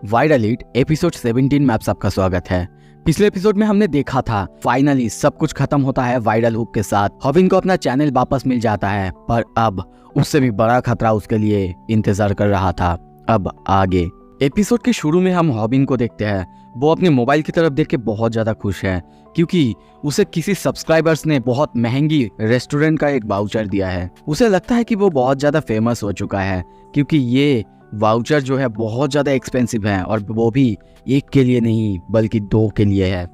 Viral hit episode 17 में आप सबका स्वागत है। पिछले एपिसोड में हमने देखा था फाइनली सब कुछ खत्म होता है वायरल हुक के साथ। हॉबिन को अपना चैनल वापस मिल जाता है, पर अब उससे भी बड़ा खतरा उसके लिए इंतजार कर रहा था। अब आगे एपिसोड के शुरू में हम हॉबिन को देखते हैं। वो अपने मोबाइल की तरफ देख के बहुत ज्यादा खुश है क्योंकि उसे किसी सब्सक्राइबर्स ने बहुत महंगी रेस्टोरेंट का एक वाउचर दिया है। उसे लगता है कि वो बहुत ज्यादा फेमस हो चुका है क्योंकि ये वाउचर जो है बहुत ज़्यादा एक्सपेंसिव है और वो भी एक के लिए नहीं बल्कि दो के लिए है।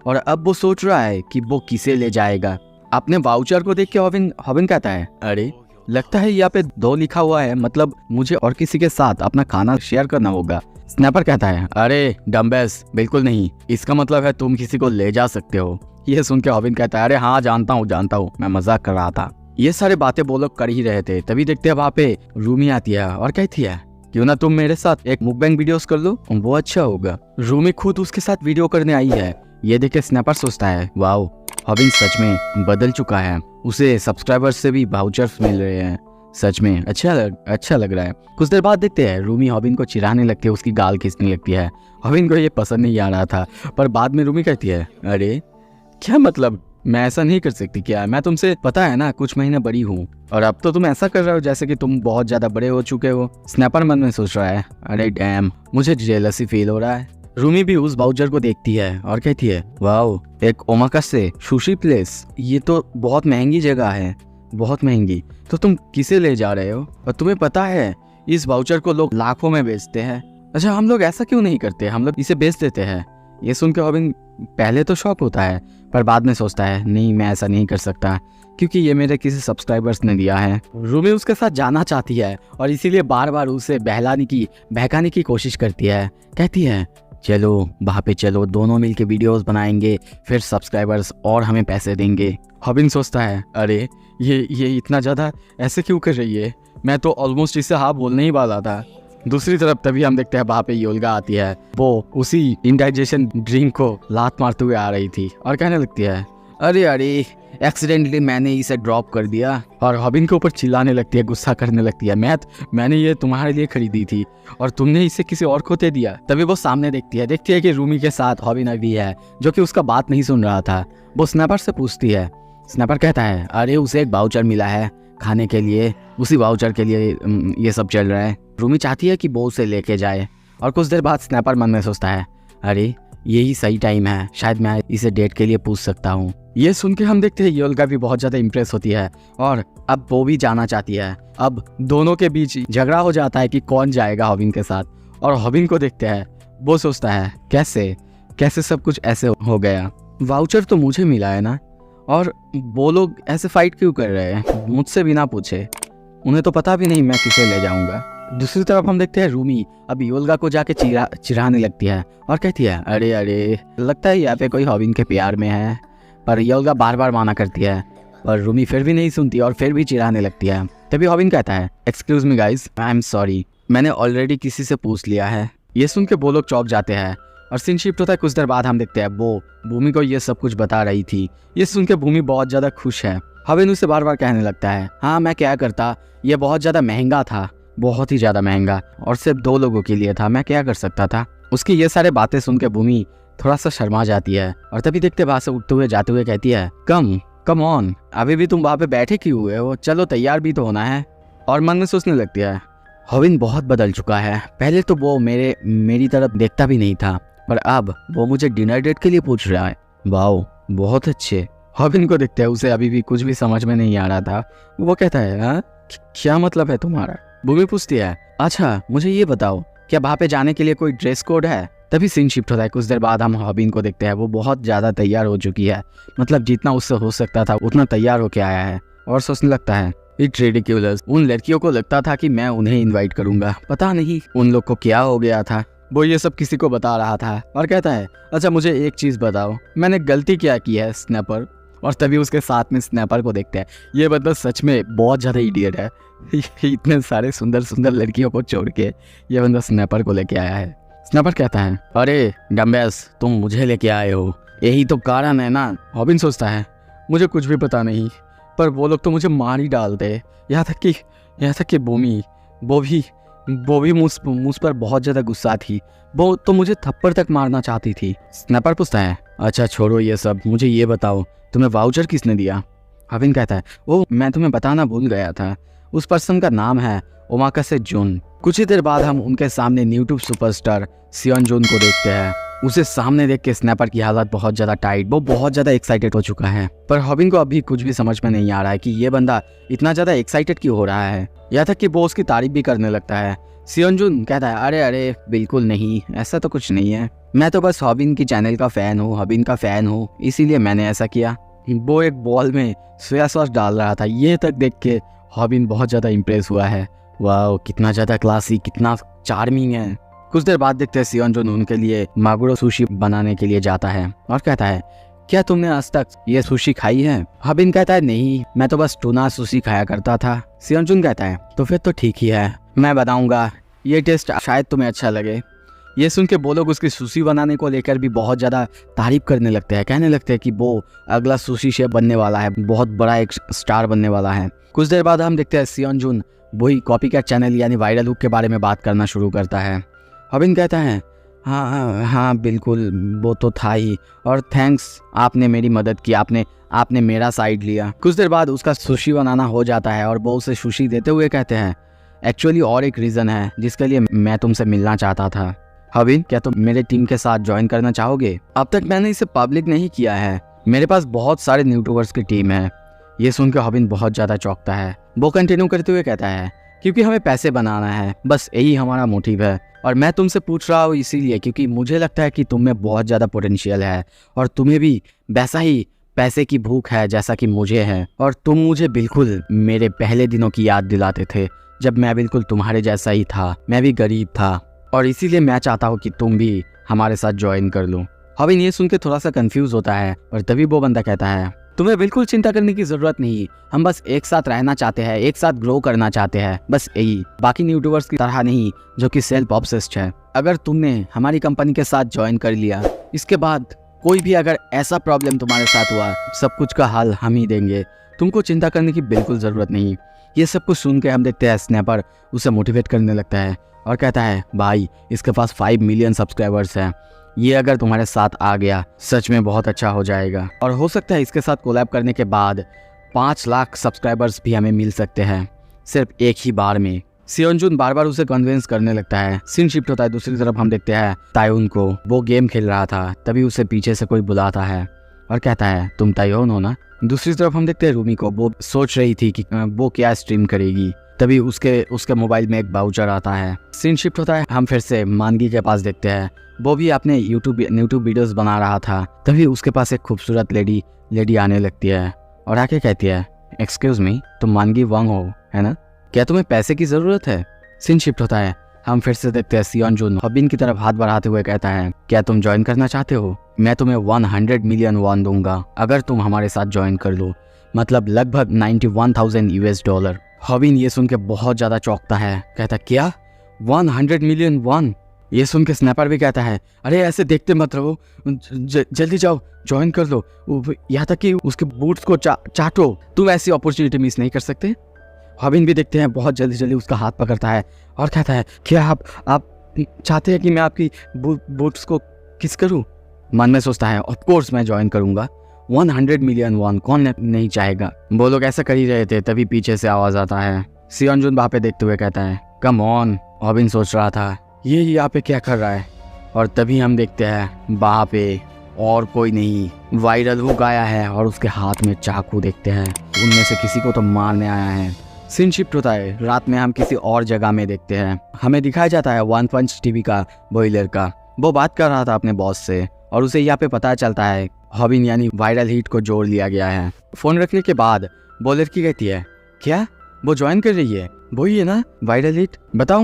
और अब वो सोच रहा है कि वो किसे ले जाएगा। अपने वाउचर को देख के हॉबिन कहता है, अरे लगता है यहाँ पे 2 लिखा हुआ है, मतलब मुझे और किसी के साथ अपना खाना शेयर करना होगा। स्नैपर कहता है, अरे डम्बेस बिल्कुल नहीं, इसका मतलब है तुम किसी को ले जा सकते हो। ये सुन के हॉबिन कहता है, अरे हाँ जानता हूँ, मैं मजाक कर रहा था। ये सारे बातें वो लोग कर ही रहे थे, तभी देखते हैं वहाँ पे रूमी आती है और कहती है, क्यों ना तुम मेरे साथ एक मुकबैंग वीडियोस कर लो, वो अच्छा होगा। रूमी खुद उसके साथ वीडियो करने आई है। ये देख के स्नैपर सोचता है, वाओ हॉबिन सच में बदल चुका है, उसे सब्सक्राइबर्स से भी वाउचर्स मिल रहे हैं। सच में अच्छा लग रहा है। कुछ देर बाद देखते हैं रूमी हॉबिन को चिढ़ाने लगती है, उसकी गाल खींचने लगती है। हॉबिन को ये पसंद नहीं आ रहा था, पर बाद में रूमी कहती है, अरे क्या मतलब, मैं ऐसा नहीं कर सकती क्या? मैं तुमसे पता है ना कुछ महीने बड़ी हूँ और अब तो तुम ऐसा कर रहे हो जैसे कि तुम बहुत ज्यादा बड़े हो चुके हो। स्नैपर मन में सोच रहा है, अरे डैम मुझे जेलसी फील हो रहा है। रूमी भी उस वाउचर को देखती है और कहती है, वाओ एक ओमाकासे सुशी प्लेस, ये तो बहुत महंगी जगह है, बहुत महंगी। तो तुम किसे ले जा रहे हो? और तुम्हें पता है इस वाउचर को लोग लाखों में बेचते हैं। अच्छा हम लोग ऐसा क्यों नहीं करते, हम लोग इसे बेच देते हैं। ये सुन के हॉबिन पहले तो शॉक होता है, पर बाद में सोचता है, नहीं मैं ऐसा नहीं कर सकता क्योंकि ये मेरे किसी सब्सक्राइबर्स ने दिया है। रूमी उसके साथ जाना चाहती है और इसीलिए बार बार उसे बहकाने की कोशिश करती है। कहती है, चलो वहाँ पे चलो, दोनों मिलके वीडियोस बनाएंगे, फिर सब्सक्राइबर्स और हमें पैसे देंगे। हॉबिन सोचता है, अरे ये इतना ज़्यादा ऐसे क्यों कर रही है, मैं तो ऑलमोस्ट इससे हाँ बोलने ही वाला था। दूसरी तरफ तभी हम देखते हैं वहाँ पे योल्गा आती है। वो उसी इंडाइजेशन ड्रिंक को लात मारते हुए आ रही थी और कहने लगती है, अरे एक्सीडेंटली मैंने इसे ड्रॉप कर दिया। और हॉबिन के ऊपर चिल्लाने लगती है, गुस्सा करने लगती है, मैंने ये तुम्हारे लिए खरीदी थी और तुमने इसे किसी और को दे दिया। तभी वो सामने देखती है कि रूमी के साथ हॉबिन अभी है जो कि उसका बात नहीं सुन रहा था। वो स्नैपर से पूछती है। स्नैपर कहता है, अरे उसे एक वाउचर मिला है खाने के लिए, उसी वाउचर के लिए ये सब चल रहा है। रूमी चाहती है कि वो उसे लेके जाए और कुछ देर बाद स्नैपर मन में सोचता है, अरे यही सही टाइम है, शायद मैं इसे डेट के लिए पूछ सकता हूँ। ये सुन के हम देखते हैं योल्गा भी बहुत ज्यादा इम्प्रेस होती है और अब वो भी जाना चाहती है। अब दोनों के बीच झगड़ा हो जाता है कि कौन जाएगा हॉबिन के साथ। और हॉबिन को देखते हैं, वो सोचता है, कैसे सब कुछ ऐसे हो गया, वाउचर तो मुझे मिला है ना, और वो लोग ऐसे फाइट क्यों कर रहे हैं मुझसे बिना पूछे, उन्हें तो पता भी नहीं मैं किसे ले जाऊंगा। दूसरी तरफ हम देखते हैं रूमी अब योल्गा को जाके चिढ़ाने लगती है और कहती है, अरे लगता है यहाँ पे कोई हॉबिन के प्यार में है। पर योल्गा बार बार माना करती है और रूमी फिर भी नहीं सुनती और फिर भी चिढ़ाने लगती है। तभी हॉबिन कहता है, excuse me guys, I am sorry, मैंने ऑलरेडी किसी से पूछ लिया है। ये सुन के वो लोग चौंक जाते हैं और सीन शिफ्ट होता है। कुछ देर बाद हम देखते हैं वो भूमि को ये सब कुछ बता रही थी। ये सुन के भूमि बहुत ज्यादा खुश है। हॉबिन उसे बार बार कहने लगता है, हाँ मैं क्या करता, ये बहुत ज्यादा महंगा था, बहुत ही ज्यादा महंगा, और सिर्फ 2 लोगों के लिए था, मैं क्या कर सकता था। उसकी ये सारे बातें सुन के भूमि थोड़ा सा शर्मा जाती है और तभी देखते वहां से उठते हुए जाते हुए कहती है, कम ऑन, अभी भी तुम वहां पे बैठे क्यों हुए हो, चलो तैयार भी तो होना है। और मन में सोचने लगती है, हॉबिन बहुत बदल चुका है, पहले तो वो मेरी तरफ देखता भी नहीं था, पर अब वो मुझे डिनर डेट के लिए पूछ रहा है। वाओ बहुत अच्छे। हॉबिन को देखते हैं, उसे अभी भी कुछ भी समझ में नहीं आ रहा था। वो कहता है, हाँ क्या मतलब है तुम्हारा? भूमि पूछती है, अच्छा मुझे ये बताओ, क्या वहाँ पे जाने के लिए कोई ड्रेस कोड है? तभी सीन शिफ्ट होता है। कुछ देर बाद हम हॉबिन को देखते हैं, वो बहुत ज्यादा तैयार हो चुकी है, मतलब जितना उससे हो सकता था उतना तैयार होके आया है और सोचने लगता है, इट्स रिडिक्युलस, उन लड़कियों को लगता था कि मैं उन्हें इनवाइट करूंगा, पता नहीं उन लोग को क्या हो गया था। वो ये सब किसी को बता रहा था और कहता है, अच्छा मुझे एक चीज बताओ, मैंने गलती क्या की है स्नैपर? और तभी उसके साथ में स्नैपर को देखते हैं। ये बंदा सच में बहुत ज्यादा इडियट है। इतने सारे सुंदर लड़कियों को छोड़ के ये बंदा स्नैपर को लेके आया है। स्नैपर कहता है, अरे डम्बेस तुम मुझे लेके आए हो, यही तो कारण है ना। हॉबिन सोचता है, मुझे कुछ भी पता नहीं, पर वो लोग तो मुझे मार ही डालते। यहाँ तक कि भूमि वो भी वो भी मुझ पर बहुत ज़्यादा गुस्सा थी। वो तो मुझे थप्पड़ तक मारना चाहती थी। स्नैपर पूछता है, अच्छा छोड़ो ये सब, मुझे ये बताओ तुम्हें वाउचर किसने दिया? हविन कहता है, वो मैं तुम्हें बताना भूल गया था, उस पर्सन का नाम है ओमाकासे जुन। कुछ ही देर बाद हम उनके सामने यूट्यूब सुपरस्टार सियोन जुन को देखते हैं। उसे सामने देख के स्नैपर की हालत बहुत ज्यादा टाइट, वो बहुत ज्यादा एक्साइटेड हो चुका है। पर हॉबिन को अभी कुछ भी समझ में नहीं आ रहा है कि ये बंदा इतना ज्यादा एक्साइटेड क्यों हो रहा है। यहाँ तक कि वो उसकी तारीफ भी करने लगता है। सियोन जुन कहता है, अरे अरे बिल्कुल नहीं, ऐसा तो कुछ नहीं है, मैं तो बस हॉबिन की चैनल का फैन हूँ, हॉबिन का फैन हूँ, इसीलिए मैंने ऐसा किया। वो एक बॉल में सोया सॉस डाल रहा था, ये तक देख के हॉबिन बहुत ज्यादा इम्प्रेस हुआ है। वाह, कितना ज्यादा क्लासी, कितना चार्मिंग है। कुछ देर बाद देखते हैं सियोन जुन उनके लिए मागुरो सुशी बनाने के लिए जाता है और कहता है, क्या तुमने आज तक ये सुशी खाई है? हॉबिन कहता है, नहीं, मैं तो बस टूना सुशी खाया करता था। सियोन जुन कहता है, तो फिर तो ठीक ही है, मैं बताऊंगा, ये टेस्ट शायद तुम्हें अच्छा लगे। ये सुन के वो लोग उसकी सुशी बनाने को लेकर भी बहुत ज़्यादा तारीफ करने लगते हैं, कहने लगते हैं कि वो अगला सुशी शेफ बनने वाला है, बहुत बड़ा एक स्टार बनने वाला है। कुछ देर बाद हम देखते हैं सियोन जुन वही कॉपी कैट चैनल यानी वायरल हुक के बारे में बात करना शुरू करता है। हॉबिन कहता है, हाँ हाँ हाँ बिल्कुल, वो तो था ही, और थैंक्स, आपने मेरी मदद की, आपने मेरा साइड लिया। कुछ देर बाद उसका सुशी बनाना हो जाता है और वो उसे सुशी देते हुए कहते हैं, एक्चुअली और एक रीज़न है जिसके लिए मैं तुमसे मिलना चाहता था। हॉबिन, क्या तुम मेरे टीम के साथ ज्वाइन करना चाहोगे? अब तक मैंने इसे पब्लिक नहीं किया है, मेरे पास बहुत सारे यूट्यूबर्स की टीम है। ये सुनकर हॉबिन बहुत ज़्यादा चौंकता है। वो कंटिन्यू करते हुए कहता है, क्योंकि हमें पैसे बनाना है, बस यही हमारा मोटिव है, और मैं तुमसे पूछ रहा हूँ इसीलिए क्योंकि मुझे लगता है कि तुम में बहुत ज़्यादा पोटेंशियल है और तुम्हें भी वैसा ही पैसे की भूख है जैसा कि मुझे है, और तुम मुझे बिल्कुल मेरे पहले दिनों की याद दिलाते थे जब मैं बिल्कुल तुम्हारे जैसा ही था, मैं भी गरीब था, और इसीलिए मैं चाहता हूँ कि तुम भी हमारे साथ ज्वाइन कर लो। हॉबिन ये सुन के थोड़ा सा कंफ्यूज होता है और तभी वो बंदा कहता है, तुम्हें बिल्कुल चिंता करने की जरूरत नहीं, हम बस एक साथ रहना चाहते हैं, एक साथ ग्रो करना चाहते हैं, बस यही, बाकी यूट्यूबर्स की तरह नहीं जो कि सेल्फ ऑब्सेस्ड है। अगर तुमने हमारी कंपनी के साथ ज्वाइन कर लिया, इसके बाद कोई भी अगर ऐसा प्रॉब्लम तुम्हारे साथ हुआ, सब कुछ का हल हम ही देंगे, तुमको चिंता करने की बिल्कुल ज़रूरत नहीं। ये सब कुछ सुन के हम देखते हैं स्नैपर उसे मोटिवेट करने लगता है और कहता है, भाई इसके पास 5 मिलियन सब्सक्राइबर्स हैं, ये अगर तुम्हारे साथ आ गया सच में बहुत अच्छा हो जाएगा, और हो सकता है इसके साथ कोलैब करने के बाद 5 लाख सब्सक्राइबर्स भी हमें मिल सकते हैं सिर्फ एक ही बार में। सियोन जुन बार बार उसे कन्विंस करने लगता है। सीन शिफ्ट होता है, दूसरी तरफ हम देखते हैं तायुन को, वो गेम खेल रहा था, तभी उसे पीछे से कोई बुलाता है और कहता है, तुम तायुन हो ना? दूसरी तरफ हम देखते हैं रूमी को, वो सोच रही थी कि वो क्या स्ट्रीम करेगी, तभी उसके मोबाइल में एक वाउचर आता है। सीन शिफ्ट होता है, हम फिर से मानगी के पास देखते हैं, वो भी अपने यूट्यूब वीडियोस बना रहा था, तभी उसके पास एक खूबसूरत लेडी आने लगती है और आके कहती है, एक्सक्यूज मी, तुम मानगी वांग हो है ना? क्या तुम्हें पैसे की जरूरत है? सीन शिफ्ट होता है, हम फिर से देखते हैं सियोन जुन हॉबिन की तरफ हाथ बढ़ाते हुए कहता है, क्या तुम ज्वाइन करना चाहते हो? मैं तुम्हें 100 मिलियन वॉन दूंगा अगर तुम हमारे साथ ज्वाइन कर लो, मतलब लगभग $91,000। हॉबिन ये सुन के बहुत ज्यादा चौंकता है, कहता, क्या 100 मिलियन वॉन? ये सुन के स्नैपर भी कहता है, अरे ऐसे देखते मत रहो, जल्दी जाओ ज्वाइन कर लो, यहाँ तक कि उसके बूट्स को चाटो, तुम ऐसी अपॉर्चुनिटी मिस नहीं कर सकते। हॉबिन भी देखते हैं बहुत जल्दी उसका हाथ पकड़ता है और कहता है, क्या आप चाहते हैं कि मैं आपकी बूट्स को किस करूं? मन में सोचता है, ऑफ कोर्स मैं ज्वाइन करूंगा, 100 मिलियन वॉन कौन नहीं चाहेगा। वो लोग ऐसा कर ही रहे थे, तभी पीछे से आवाज आता है। सियोन जुन वहाँ पे देखते हुए कहता है, कम ऑन। हॉबिन सोच रहा था, ये यहाँ पे क्या कर रहा है, और तभी हम देखते हैं वहाँ पे और कोई नहीं, वायरल हुक आया है और उसके हाथ में चाकू देखते हैं, उनमें से किसी को तो मारने आया है। सीन शिफ्ट होता है, रात में हम किसी और जगह में देखते हैं, हमें दिखाया जाता है वन पंच टीवी का वही लड़का, वो बात कर रहा था अपने बॉस से और उसे यहाँ पे पता चलता है हॉबिन यानी वायरल हिट को जोड़ लिया गया है। फोन रखने के बाद वो लड़की कहती है, क्या वो ज्वाइन कर रही है? वही है ना वायरल हिट, बताओ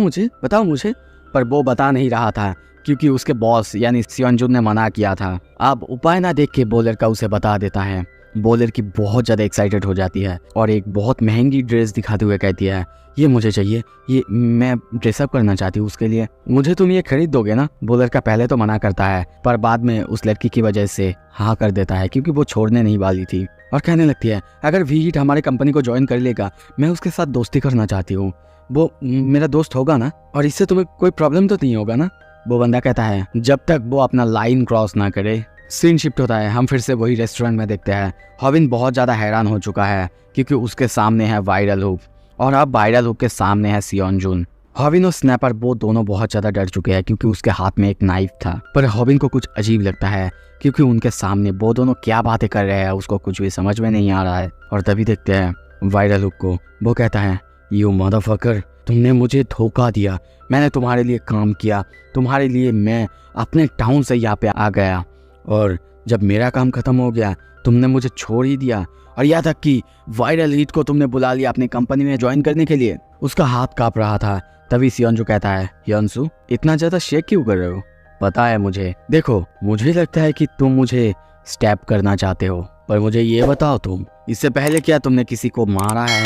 मुझे। पर वो बता नहीं रहा था क्योंकि उसके बॉस यानी सियोन जुन ने मना किया था। अब उपाय ना देख के वो लड़का उसे बता देता है। वो लड़की बहुत ज़्यादा एक्साइटेड हो जाती है और एक बहुत महंगी ड्रेस दिखाते हुए कहती है, ये मुझे चाहिए, ये मैं ड्रेसअप करना चाहती हूँ उसके लिए, मुझे तुम ये खरीद दोगे ना? वो लड़का पहले तो मना करता है पर बाद में उस लड़की की वजह से हाँ कर देता है क्योंकि वो छोड़ने नहीं वाली थी और कहने लगती है, अगर वी हिट हमारे कंपनी को ज्वाइन कर लेगा मैं उसके साथ दोस्ती करना चाहती हूँ। वो मेरा दोस्त होगा ना, और इससे तुम्हें कोई प्रॉब्लम तो नहीं होगा ना। वो बंदा कहता है जब तक वो अपना लाइन क्रॉस ना करे। सीन शिफ्ट होता है, हम फिर से वही रेस्टोरेंट में देखते हैं। हॉबिन बहुत ज़्यादा हैरान हो चुका है क्योंकि उसके सामने है वायरल हुक और अब वायरल हुक के सामने है सियोन जुन। हॉबिन और स्नैपर वो दोनों बहुत ज़्यादा डर चुके हैं क्योंकि उसके हाथ में एक नाइफ था। पर हॉबिन को कुछ अजीब लगता है क्योंकि उनके सामने वो दोनों क्या बातें कर रहे हैं उसको कुछ भी समझ में नहीं आ रहा है। और तभी देखते हैं वायरल हुक को, वो कहता है यू मदरफकर, तुमने मुझे धोखा दिया। मैंने तुम्हारे लिए काम किया, तुम्हारे लिए मैं अपने टाउन से यहाँ पे आ गया और जब मेरा काम खत्म हो गया तुमने मुझे छोड़ ही दिया। और यहाँ तक कि वायरल हिट को तुमने बुला लिया अपनी कंपनी में ज्वाइन करने के लिए। उसका हाथ कांप रहा था। तभी सियोनजू कहता है यंसु, इतना ज़्यादा शेक क्यों कर रहे हो? पता है मुझे, देखो मुझे लगता है कि तुम मुझे स्टैप करना चाहते हो, पर मुझे ये बताओ तुम इससे पहले क्या तुमने किसी को मारा है?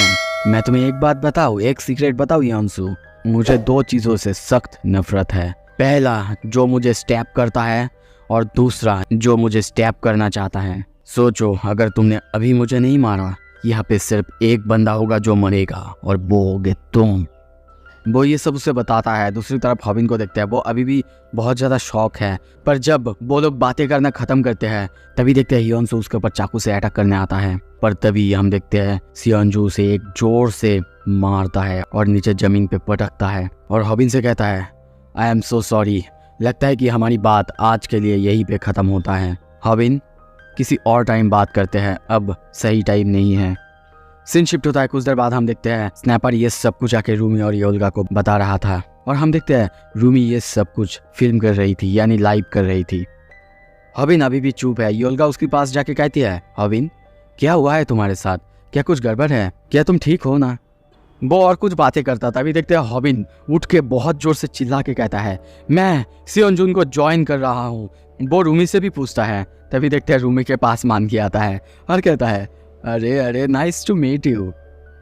मैं तुम्हें एक बात बताऊं, एक सीक्रेट बताऊं यंसु, मुझे दो चीज़ों से सख्त नफरत है। पहला जो मुझे स्टैप करता है और दूसरा जो मुझे स्टैप करना चाहता है। सोचो अगर तुमने अभी मुझे नहीं मारा, यहाँ पे सिर्फ एक बंदा होगा जो मरेगा और वो होगे तुम। वो ये सब उसे बताता है। दूसरी तरफ हॉबिन को देखते हैं, वो अभी भी बहुत ज़्यादा शौक है। पर जब वो लोग बातें करना ख़त्म करते हैं तभी देखते हैं हियोनसू उसके ऊपर चाकू से अटैक करने आता है। पर तभी हम देखते हैं सियोनजू से एक जोर से मारता है और नीचे ज़मीन पे पटकता है और हॉबिन से कहता है आई एम सो सॉरी, लगता है कि हमारी बात आज के लिए यहीं पे ख़त्म होता है। हॉबिन, किसी और टाइम बात करते हैं, अब सही टाइम नहीं है। सीन शिफ्ट होता है। कुछ देर बाद हम देखते हैं स्नैपर ये सब कुछ आके रूमी और योल्गा को बता रहा था और हम देखते हैं रूमी ये सब कुछ फिल्म कर रही थी, यानी लाइव कर रही थी। हॉबिन अभी भी चुप है। योल्गा उसके पास जाके कहती है हॉबिन, क्या हुआ है तुम्हारे साथ? क्या कुछ गड़बड़ है? क्या तुम ठीक हो ना? वो और कुछ बातें करता था। अभी देखते हैं हॉबिन उठ के बहुत जोर से चिल्ला के कहता है मैं सियोनजुन को ज्वाइन कर रहा हूँ। वो रूमी से भी पूछता है। तभी देखते हैं रूमी के पास मान के आता है और कहता है अरे अरे नाइस टू मीट यू।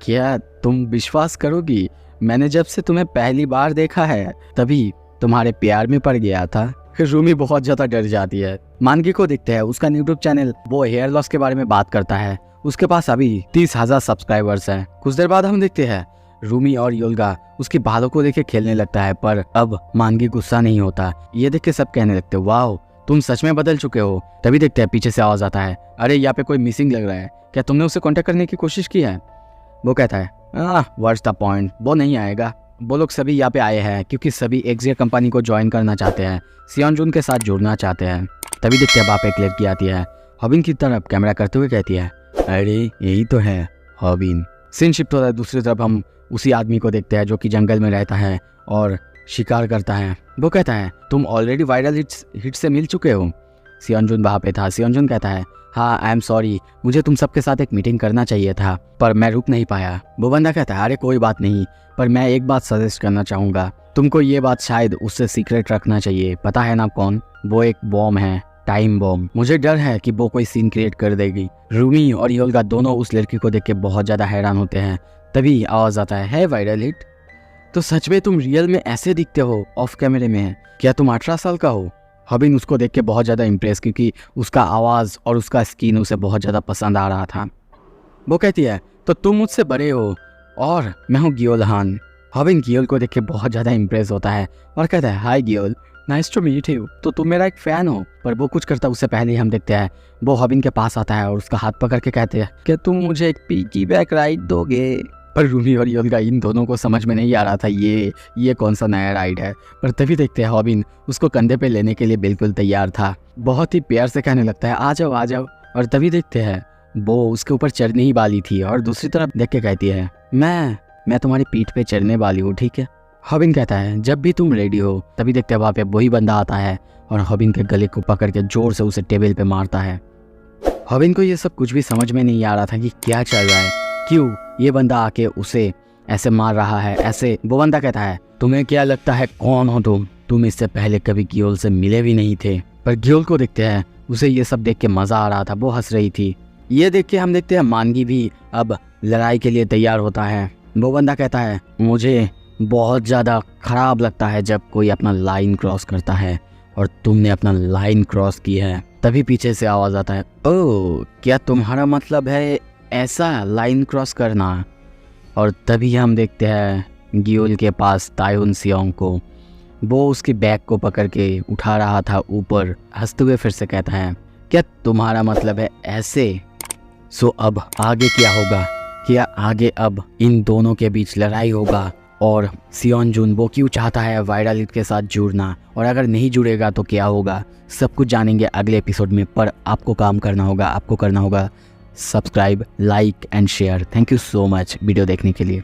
क्या तुम विश्वास करोगी, मैंने जब से तुम्हें पहली बार देखा है तभी तुम्हारे प्यार में पड़ गया था। फिर रूमी बहुत ज़्यादा डर जाती है। मानगी को देखते हैं, उसका यूट्यूब चैनल वो हेयर लॉस के बारे में बात करता है। उसके पास अभी 30,000 सब्सक्राइबर्स हैं। कुछ देर बाद हम देखते हैं रूमी और योल्गा उसके बालों को देख के खेलने लगता है, पर अब मानगी गुस्सा नहीं होता। ये देख के सब कहने लगते वाओ तुम सच में बदल चुके हो। तभी देखते हैं पीछे से आवाज आता है अरे यहाँ पे कोई मिसिंग लग रहा है, क्या तुमने उसे कांटेक्ट करने की कोशिश की है? वो कहता है व्हाट्स द पॉइंट, वो नहीं आएगा। वो लोग सभी यहाँ पे आए हैं क्योंकि सभी एक्सियर कंपनी को ज्वाइन करना चाहते हैं, सियोनजुन के साथ जुड़ना चाहते हैं। तभी देखते हैं वहाँ पे एक लड़की आती है, हॉबिन की तरफ कैमरा करते हुए कहती है अरे यही तो है हॉबिन। सीन शिफ्ट होता है। दूसरी तरफ हम उसी आदमी को देखते हैं जो कि जंगल में रहता है और शिकार करता है। वो कहता है तुम ऑलरेडी वायरल हिट से मिल चुके हो। सियोनजुन वहाँ पे था। सियोनजुन कहता है हाँ आई एम सॉरी, मुझे तुम सबके साथ एक मीटिंग करना चाहिए था पर मैं रुक नहीं पाया। वो बंदा कहता है अरे कोई बात नहीं, पर मैं एक बात सजेस्ट करना चाहूँगा, तुमको ये बात शायद उससे सीक्रेट रखना चाहिए। पता है ना कौन? वो एक बॉम्ब है, टाइम बॉम्ब। मुझे डर है कि वो कोई सीन क्रिएट कर देगी। रूमी और योल्गा दोनों उस लड़की को देख के बहुत ज़्यादा हैरान होते हैं। तभी आवाज़ आता है वायरल हिट, तो सच में तुम रियल में ऐसे दिखते हो ऑफ कैमरे में? क्या तुम 18 साल का हो? हॉबिन उसको देख के बहुत ज़्यादा इम्प्रेस, क्योंकि उसका आवाज़ और उसका स्किन उसे बहुत ज़्यादा पसंद आ रहा था। वो कहती है तो तुम मुझसे बड़े हो और मैं हूँ गियोल हान। हॉबिन गियोल को देख के बहुत ज़्यादा इम्प्रेस होता है और कहता है हाय गियोल, नाइस टू मीट यू। तो तुम मेरा एक फ़ैन हो? पर वो कुछ करता उससे पहले ही हम देखते हैं वो हॉबिन के पास आता है और उसका हाथ पकड़ के कहते हैं क्या तुम मुझे एक पिग्गी बैक राइड दोगे? पर रूमी और योल्गा इन दोनों को समझ में नहीं आ रहा था ये कौन सा नया राइड है। पर तभी देखते हैं हॉबिन उसको कंधे पे लेने के लिए बिल्कुल तैयार था। बहुत ही प्यार से कहने लगता है आ जाओ आ जाओ। और तभी देखते हैं वो उसके ऊपर चढ़ने ही वाली थी और दूसरी तरफ देख के कहती है मैं तुम्हारी पीठ पे चढ़ने वाली हूँ, ठीक है? हॉबिन कहता है जब भी तुम रेडी हो। तभी देखते हैं वहाँ पे वही बंदा आता है और हॉबिन के गले को पकड़ के जोर से उसे टेबल पे मारता है। हॉबिन को ये सब कुछ भी समझ में नहीं आ रहा था कि क्या चल रहा है, क्यों ये बंदा आके उसे ऐसे मार रहा है ऐसे। वो बंदा कहता है तुम्हें क्या लगता है कौन हो तुम इससे पहले कभी गियोल से मिले भी नहीं थे। पर गियोल को देखते हैं, उसे ये सब देख के मजा आ रहा था, वो हंस रही थी। ये देख के हम देखते हैं मानगी भी अब लड़ाई के लिए तैयार होता है। वो बंदा कहता है मुझे बहुत ज़्यादा खराब लगता है जब कोई अपना लाइन क्रॉस करता है और तुमने अपना लाइन क्रॉस की है। तभी पीछे से आवाज़ आता है ओह क्या तुम्हारा मतलब है ऐसा लाइन क्रॉस करना? और तभी हम देखते हैं गियोल के पास तायुन सियोंग को। वो उसके बैग को पकड़ के उठा रहा था ऊपर। हंसते हुए फिर से कहता है, क्या तुम्हारा मतलब है ऐसे? सो अब आगे क्या होगा? क्या आगे अब इन दोनों के बीच लड़ाई होगा? और सियोन जुन वो क्यों चाहता है वायरल हिट के साथ जुड़ना, और अगर नहीं जुड़ेगा तो क्या होगा? सब कुछ जानेंगे अगले एपिसोड में। पर आपको काम करना होगा, आपको करना होगा subscribe, like and share. Thank you so much video देखने के लिए।